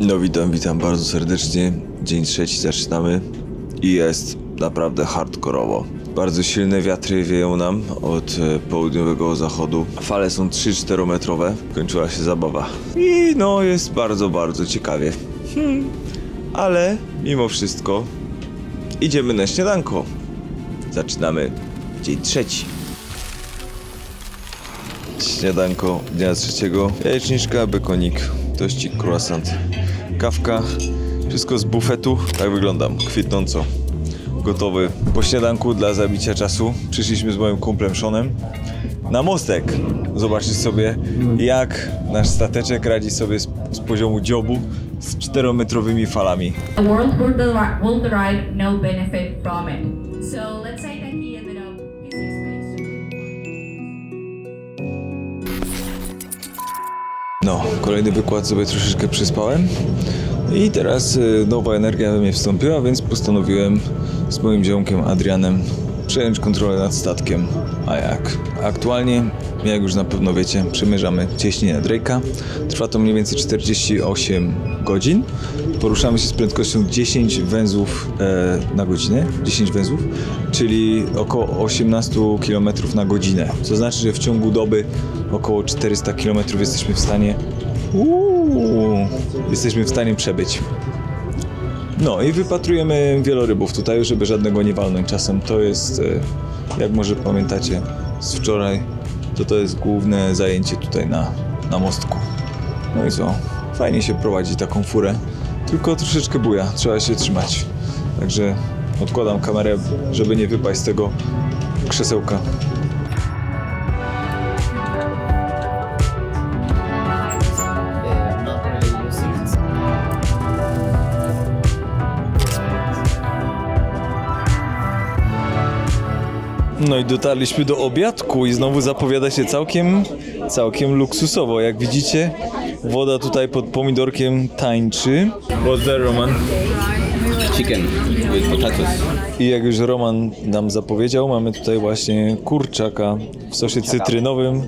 No witam bardzo serdecznie. Dzień trzeci zaczynamy i jest naprawdę hardkorowo. Bardzo silne wiatry wieją nam od południowego zachodu. Fale są 3-4 metrowe. Kończyła się zabawa. I no jest bardzo ciekawie. Ale mimo wszystko idziemy na śniadanko. Zaczynamy dzień trzeci. Śniadanko dnia trzeciego. Jajeczniczka, bekonik, tościk, croissant, kawka. Wszystko z bufetu. Tak wyglądam, kwitnąco. Gotowy po śniadanku dla zabicia czasu. Przyszliśmy z moim kumplem Seanem na mostek. Zobaczyć sobie, jak nasz stateczek radzi sobie z poziomu dziobu z 4-metrowymi falami. The world will derive no benefit from it. So let's say that he ended up No, kolejny wykład sobie troszeczkę przyspałem i teraz nowa energia we mnie wstąpiła, więc postanowiłem z moim ziomkiem Adrianem przejąć kontrolę nad statkiem. A jak? Aktualnie, jak już na pewno wiecie, przemierzamy cieśninę Drake'a. Trwa to mniej więcej 48 godzin. Poruszamy się z prędkością 10 węzłów na godzinę. 10 węzłów, czyli około 18 km na godzinę. Co znaczy, że w ciągu doby około 400 km jesteśmy w stanie przebyć. No i wypatrujemy wielorybów tutaj, żeby żadnego nie walnąć czasem. To jest, jak może pamiętacie z wczoraj, to jest główne zajęcie tutaj na mostku. No i co? Fajnie się prowadzi taką furę, tylko troszeczkę buja, trzeba się trzymać. Także odkładam kamerę, żeby nie wypaść z tego krzesełka. No i dotarliśmy do obiadku i znowu zapowiada się całkiem luksusowo. Jak widzicie, woda tutaj pod pomidorkiem tańczy. What's there, Roman? Chicken with potatoes. I jak już Roman nam zapowiedział, mamy tutaj właśnie kurczaka w sosie cytrynowym.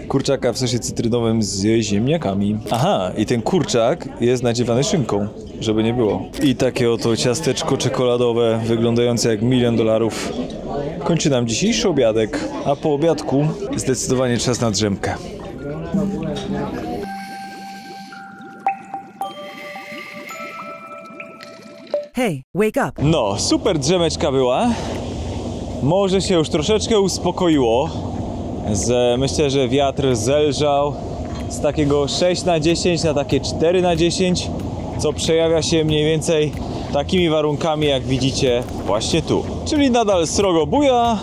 Kurczaka w sosie cytrynowym z ziemniakami. Aha, i ten kurczak jest nadziewany szynką, żeby nie było. I takie oto ciasteczko czekoladowe, wyglądające jak $1 000 000. Kończy nam dzisiejszy obiadek, a po obiadku zdecydowanie czas na drzemkę. Hey, wake up! No, super drzemeczka była. Morze się już troszeczkę uspokoiło. Myślę, że wiatr zelżał z takiego 6/10 na takie 4/10, co przejawia się mniej więcej takimi warunkami, jak widzicie właśnie tu. Czyli nadal srogo buja,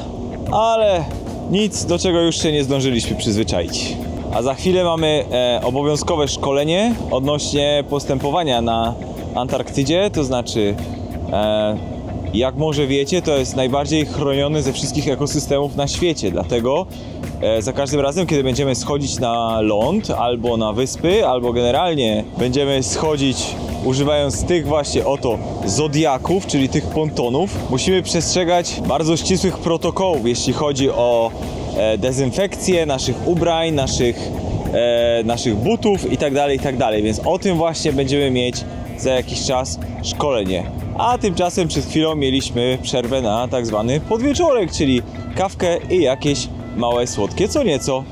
ale nic, do czego już się nie zdążyliśmy przyzwyczaić. A za chwilę mamy obowiązkowe szkolenie odnośnie postępowania na Antarktydzie, to znaczy jak może wiecie, to jest najbardziej chroniony ze wszystkich ekosystemów na świecie, dlatego za każdym razem, kiedy będziemy schodzić na ląd, albo na wyspy, albo generalnie będziemy schodzić używając tych właśnie oto zodiaków, czyli tych pontonów, musimy przestrzegać bardzo ścisłych protokołów, jeśli chodzi o dezynfekcję naszych ubrań, naszych butów itd., więc o tym właśnie będziemy mieć za jakiś czas szkolenie. A tymczasem przed chwilą mieliśmy przerwę na tak zwany podwieczorek, czyli kawkę i jakieś małe słodkie co nieco.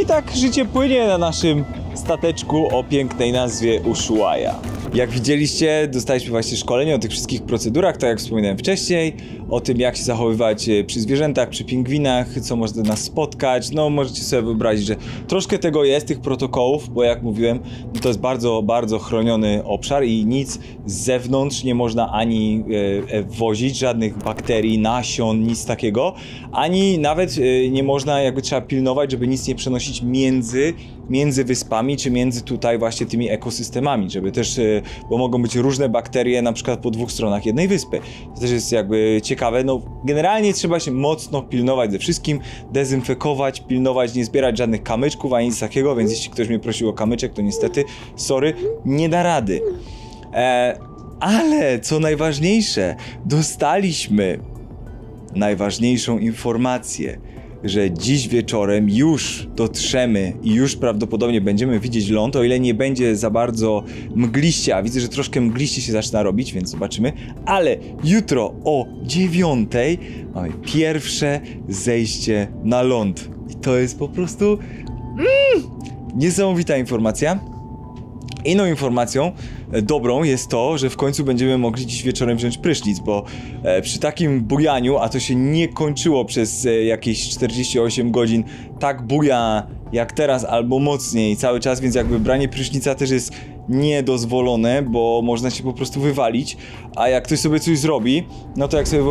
I tak życie płynie na naszym stateczku o pięknej nazwie Ushuaia. Jak widzieliście, dostaliśmy właśnie szkolenie o tych wszystkich procedurach, tak jak wspominałem wcześniej, o tym, jak się zachowywać przy zwierzętach, przy pingwinach, co może nas spotkać. No możecie sobie wyobrazić, że troszkę tego jest, tych protokołów, bo jak mówiłem, to jest bardzo chroniony obszar i nic z zewnątrz nie można ani wwozić, żadnych bakterii, nasion, nic takiego, ani nawet nie można, jakby trzeba pilnować, żeby nic nie przenosić między wyspami, czy między tutaj właśnie tymi ekosystemami, żeby też, bo mogą być różne bakterie na przykład po dwóch stronach jednej wyspy. To też jest jakby ciekawe. No generalnie trzeba się mocno pilnować ze wszystkim, dezynfekować, pilnować, nie zbierać żadnych kamyczków ani nic takiego, więc jeśli ktoś mnie prosił o kamyczek, to niestety, sorry, nie da rady. Ale co najważniejsze, dostaliśmy najważniejszą informację. że dziś wieczorem już dotrzemy i już prawdopodobnie będziemy widzieć ląd, o ile nie będzie za bardzo mgliście, a widzę, że troszkę mgliście się zaczyna robić, więc zobaczymy, ale jutro o 9 mamy pierwsze zejście na ląd i to jest po prostu niesamowita informacja. Inną informacją dobrą jest to, że w końcu będziemy mogli dziś wieczorem wziąć prysznic, bo przy takim bujaniu, a to się nie kończyło przez jakieś 48 godzin, tak buja jak teraz albo mocniej cały czas, więc jakby branie prysznica też jest niedozwolone, bo można się po prostu wywalić, a jak ktoś sobie coś zrobi, no to jak sobie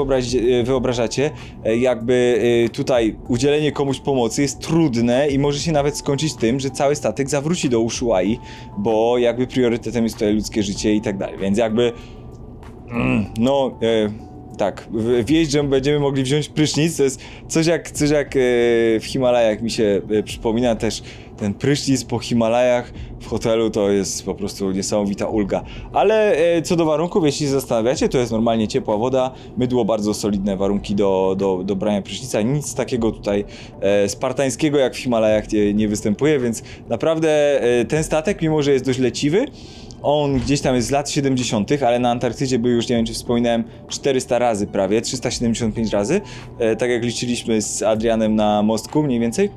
wyobrażacie, jakby tutaj udzielenie komuś pomocy jest trudne i może się nawet skończyć tym, że cały statek zawróci do Ushuai, bo jakby priorytetem jest tutaj ludzkie życie i tak dalej, więc jakby tak, wieść, że będziemy mogli wziąć prysznic, to jest coś jak w Himalajach mi się przypomina też ten prysznic po Himalajach w hotelu, to jest po prostu niesamowita ulga. Ale co do warunków, jeśli się zastanawiacie, to jest normalnie ciepła woda, mydło, bardzo solidne warunki do brania prysznica, nic takiego tutaj spartańskiego jak w Himalajach nie występuje, więc naprawdę ten statek, mimo że jest dość leciwy, on gdzieś tam jest z lat 70., ale na Antarktydzie był już, nie wiem czy wspominałem, 400 razy prawie, 375 razy, tak jak liczyliśmy z Adrianem na mostku mniej więcej.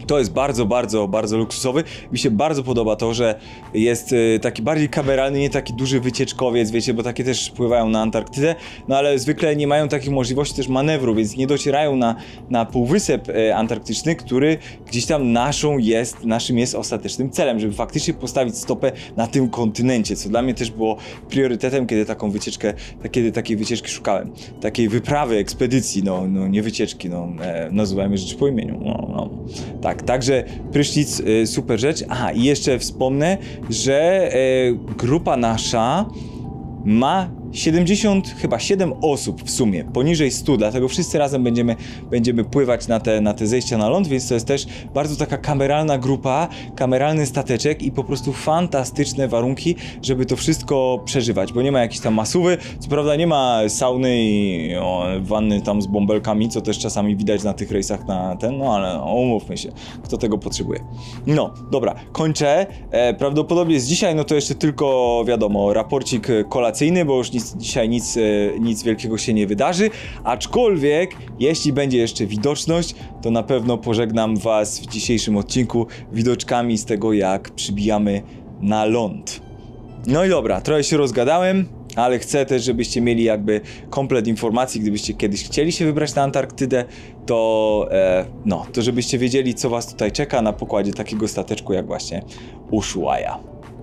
To jest bardzo luksusowy. Mi się bardzo podoba to, że jest taki bardziej kameralny, nie taki duży wycieczkowiec, wiecie, bo takie też pływają na Antarktydę, no ale zwykle nie mają takich możliwości też manewru, więc nie docierają na półwysep antarktyczny, który gdzieś tam naszym jest ostatecznym celem, żeby faktycznie postawić stopę na tym kontynencie, co dla mnie też było priorytetem, kiedy takiej wycieczki szukałem. Takiej wyprawy, ekspedycji, nie wycieczki, nazywajmy rzeczy po imieniu, Tak, także prysznic, super rzecz. Aha, i jeszcze wspomnę, że grupa nasza ma 77 osób w sumie, poniżej 100, dlatego wszyscy razem będziemy pływać na te zejścia na ląd, więc to jest też bardzo taka kameralna grupa, kameralny stateczek i po prostu fantastyczne warunki, żeby to wszystko przeżywać, bo nie ma jakiejś tam masówy, co prawda nie ma sauny i wanny tam z bąbelkami, co też czasami widać na tych rejsach ale umówmy się, kto tego potrzebuje. No, dobra, kończę, prawdopodobnie z dzisiaj, to jeszcze tylko wiadomo, raporcik kolacyjny, bo już dzisiaj nic wielkiego się nie wydarzy, aczkolwiek jeśli będzie jeszcze widoczność, to na pewno pożegnam was w dzisiejszym odcinku widoczkami z tego, jak przybijamy na ląd. No i dobra, trochę się rozgadałem, ale chcę też, żebyście mieli jakby komplet informacji, gdybyście kiedyś chcieli się wybrać na Antarktydę, to żebyście wiedzieli, co was tutaj czeka na pokładzie takiego stateczku jak właśnie Ushuaia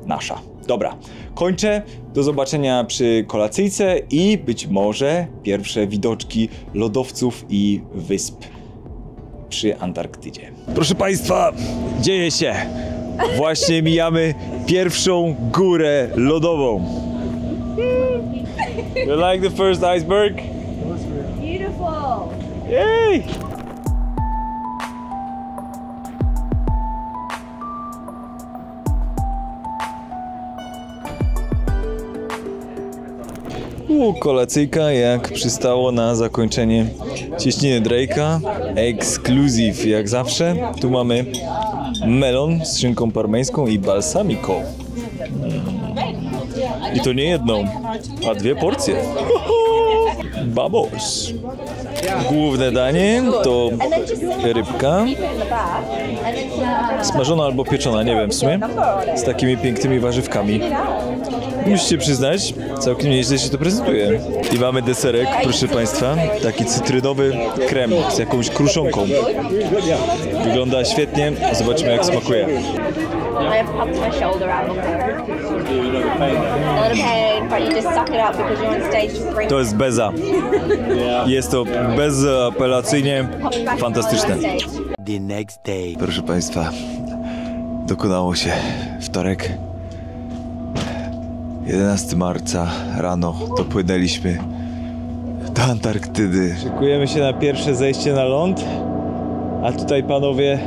nasza. Dobra, kończę, do zobaczenia przy kolacyjce i być może pierwsze widoczki lodowców i wysp przy Antarktydzie. Proszę państwa, dzieje się! Właśnie mijamy pierwszą górę lodową. You like the first iceberg? Beautiful. Yay! Kolacyjka jak przystało na zakończenie cieśniny Drake'a. Exclusive jak zawsze. Tu mamy melon z szynką parmeńską i balsamico. I to nie jedną, a 2 porcje. Babos. Główne danie to rybka. Smażona albo pieczona, nie wiem w sumie. Z takimi pięknymi warzywkami. Musicie przyznać, całkiem nieźle się to prezentuje. I mamy deserek, proszę państwa, taki cytrynowy krem z jakąś kruszonką. Wygląda świetnie, zobaczymy jak smakuje. To jest beza. Jest to bezapelacyjnie fantastyczne. The next day. Proszę państwa, dokonało się wtorek. 11 marca rano dopłynęliśmy do Antarktydy. Szykujemy się na pierwsze zejście na ląd, a tutaj panowie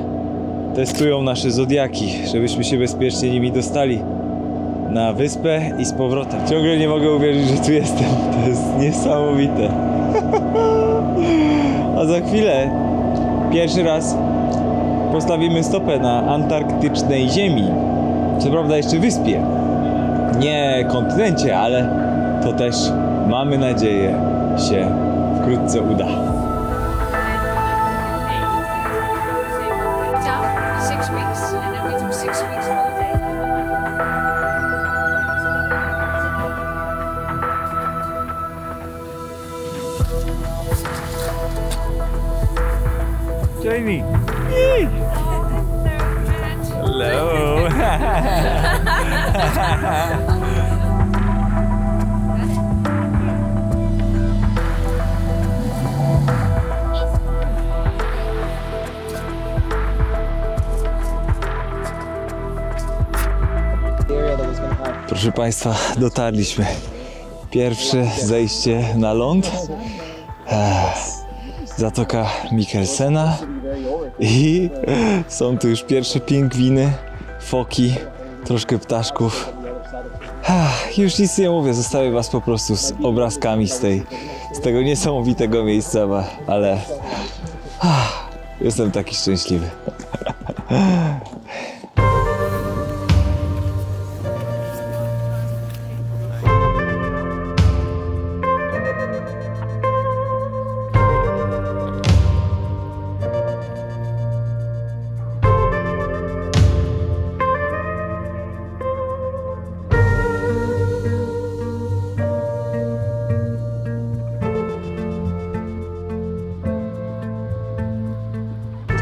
testują nasze zodiaki, żebyśmy się bezpiecznie nimi dostali na wyspę i z powrotem. Ciągle nie mogę uwierzyć, że tu jestem. To jest niesamowite. A za chwilę Pierwszy raz postawimy stopę na antarktycznej ziemi. Co prawda jeszcze wyspie. Nie kontynencie, ale to też mamy nadzieję się wkrótce uda. Job, 6 weeks, and then we took 6 weeks holiday. Jamie! Hello! Proszę Państwa, dotarliśmy. Pierwsze zejście na ląd. Zatoka Mikkelsena. I są tu już pierwsze pingwiny, foki, troszkę ptaszków. Już nic nie mówię, zostawię Was po prostu z obrazkami z tego niesamowitego miejsca, ale jestem taki szczęśliwy.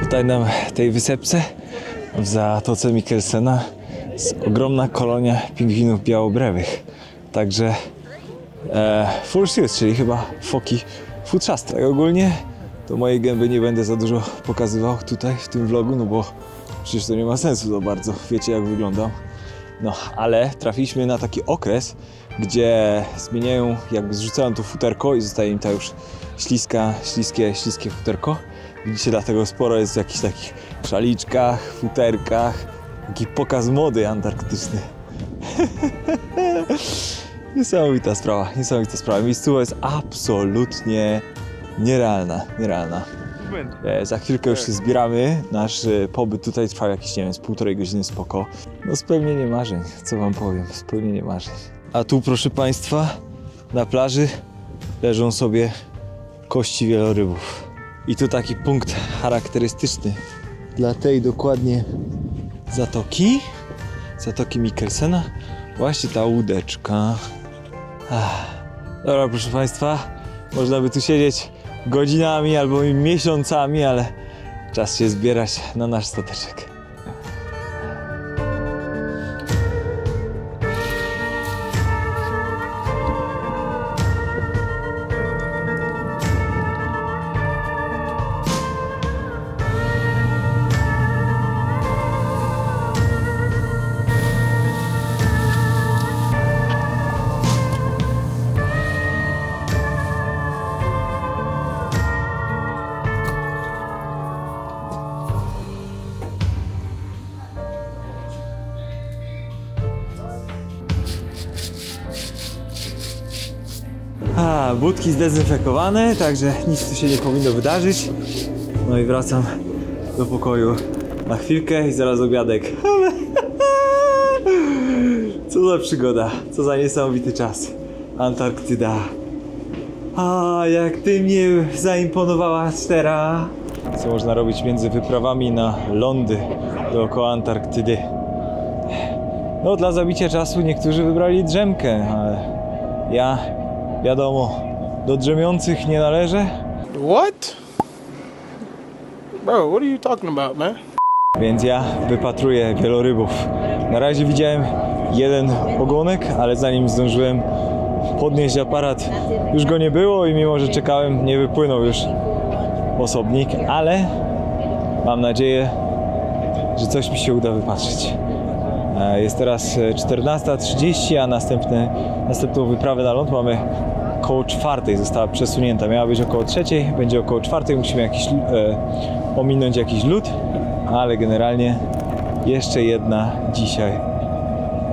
Tutaj na tej wysepce w Zatoce Mikkelsena jest ogromna kolonia pingwinów białobrewych. Także full shield, czyli chyba foki futrzaste. I ogólnie to mojej gęby nie będę za dużo pokazywał tutaj w tym vlogu, no bo przecież to nie ma sensu za bardzo. Wiecie jak wyglądam. No, ale trafiliśmy na taki okres, gdzie zmieniają, jakby zrzucają to futerko i zostaje im ta już śliskie futerko. Widzicie, dlatego sporo jest w jakichś takich szaliczkach, futerkach. Taki pokaz mody antarktyczny. Niesamowita sprawa. Miejscowa jest absolutnie nierealna. Za chwilkę już się zbieramy. Nasz pobyt tutaj trwał jakieś, nie wiem, z 1,5 godziny spoko. No spełnienie marzeń, co wam powiem, spełnienie marzeń. A tu, proszę Państwa, na plaży leżą sobie kości wielorybów. I tu taki punkt charakterystyczny dla tej dokładnie Zatoki Mikkelsena. Właśnie ta łódeczka. Dobra, proszę Państwa, można by tu siedzieć godzinami albo miesiącami, ale czas się zbierać na nasz stateczek. Budki zdezynfekowane, także nic tu się nie powinno wydarzyć. No i wracam do pokoju na chwilkę i zaraz obiadek. Co za przygoda, co za niesamowity czas. Antarktyda. Jak ty mnie zaimponowała Stera. Co można robić między wyprawami na lądy dookoła Antarktydy. No dla zabicia czasu niektórzy wybrali drzemkę, ale ja, wiadomo, do drzemiących nie należę. What? Bro, what are you talking about, man? Więc ja wypatruję wielorybów. Na razie widziałem jeden ogonek, ale zanim zdążyłem podnieść aparat, już go nie było i mimo, że czekałem, nie wypłynął już osobnik, ale mam nadzieję, że coś mi się uda wypatrzyć. Jest teraz 14:30, a następną wyprawę na ląd mamy koło 4:00, została przesunięta. Miała być około 3:00, będzie około 4:00, musimy ominąć jakiś lód, ale generalnie jeszcze jedna dzisiaj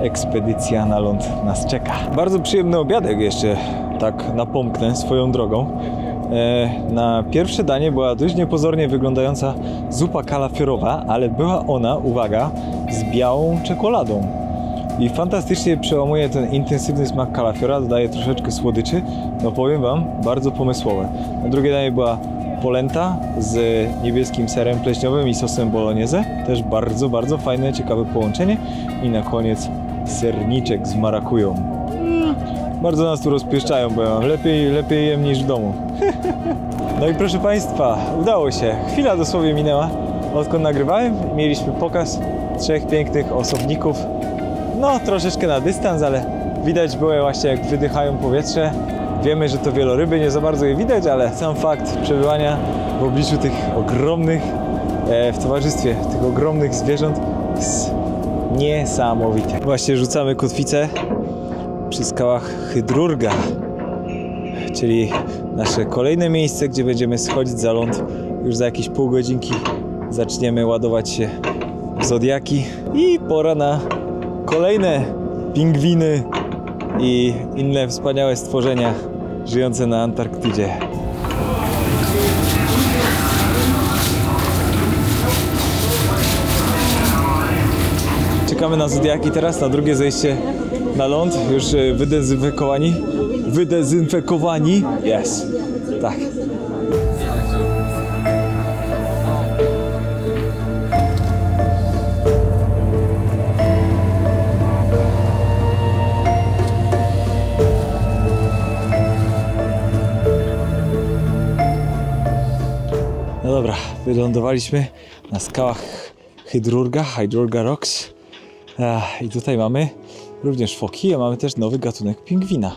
ekspedycja na ląd nas czeka. Bardzo przyjemny obiadek jeszcze, tak napomknę swoją drogą. Na pierwsze danie była dość niepozornie wyglądająca zupa kalafiorowa, ale była ona, uwaga, z białą czekoladą. I fantastycznie przełamuje ten intensywny smak kalafiora, dodaje troszeczkę słodyczy. No powiem wam, bardzo pomysłowe. Na drugie danie była polenta z niebieskim serem pleśniowym i sosem bolognese. Też bardzo, bardzo fajne, ciekawe połączenie. I na koniec serniczek z marakują. Bardzo nas tu rozpieszczają, bo ja lepiej jem niż w domu. No i proszę Państwa, udało się. Chwila dosłownie minęła, odkąd nagrywałem. Mieliśmy pokaz 3 pięknych osobników. No, troszeczkę na dystans, ale widać było właśnie, jak wydychają powietrze. Wiemy, że to wieloryby, nie za bardzo je widać, ale sam fakt przebywania w obliczu tych ogromnych, w towarzystwie tych ogromnych zwierząt jest niesamowite. Właśnie rzucamy kotwicę przy skałach Hydrurga, czyli nasze kolejne miejsce, gdzie będziemy schodzić za ląd. Już za jakieś pół godzinki zaczniemy ładować się w zodiaki i pora na kolejne pingwiny i inne wspaniałe stworzenia żyjące na Antarktydzie. Czekamy na zodiaki teraz, na drugie zejście na ląd, już wydezynfekowani. Jest, tak. No dobra, wylądowaliśmy na skałach Hydrurga Rocks. I tutaj mamy również foki, a mamy też nowy gatunek pingwina.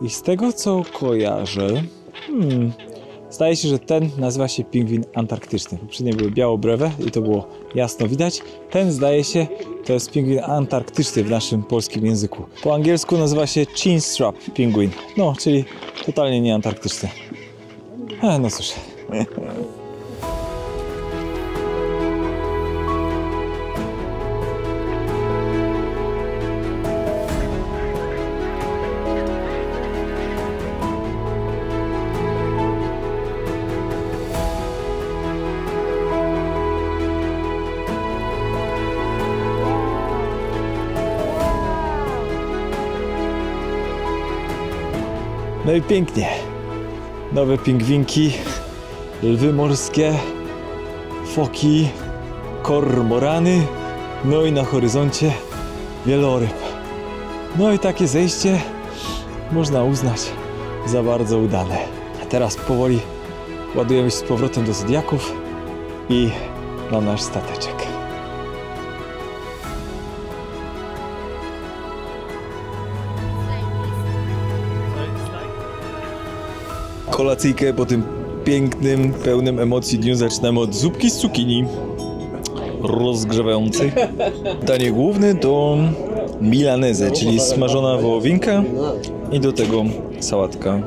I z tego co kojarzę, zdaje się, że ten nazywa się pingwin antarktyczny. Poprzednie były białobrewe i to było jasno widać. Ten, zdaje się, to jest pingwin antarktyczny w naszym polskim języku. Po angielsku nazywa się chinstrap pingwin. No, czyli totalnie nie antarktyczny. No cóż. No i pięknie. Nowe pingwinki, lwy morskie, foki, kormorany, no i na horyzoncie wieloryb. No i takie zejście można uznać za bardzo udane. A teraz powoli ładujemy się z powrotem do zodiaków i na nasz stateczek. Kolacyjkę po tym pięknym, pełnym emocji dniu zaczynamy od zupki z cukinii rozgrzewającej. Danie główne to milanese, czyli smażona wołowinka i do tego sałatka.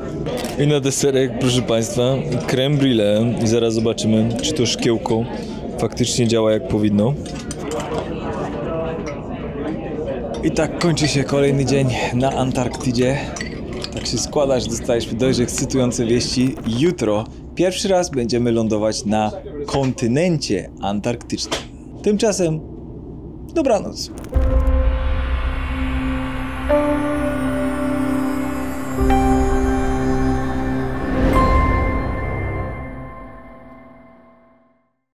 I na deserek, proszę Państwa, crème brûlée i zaraz zobaczymy, czy to szkiełko faktycznie działa jak powinno. I tak kończy się kolejny dzień na Antarktydzie. Tak się składa, że dostaliśmy dość ekscytujące wieści. Jutro pierwszy raz będziemy lądować na kontynencie antarktycznym. Tymczasem dobranoc.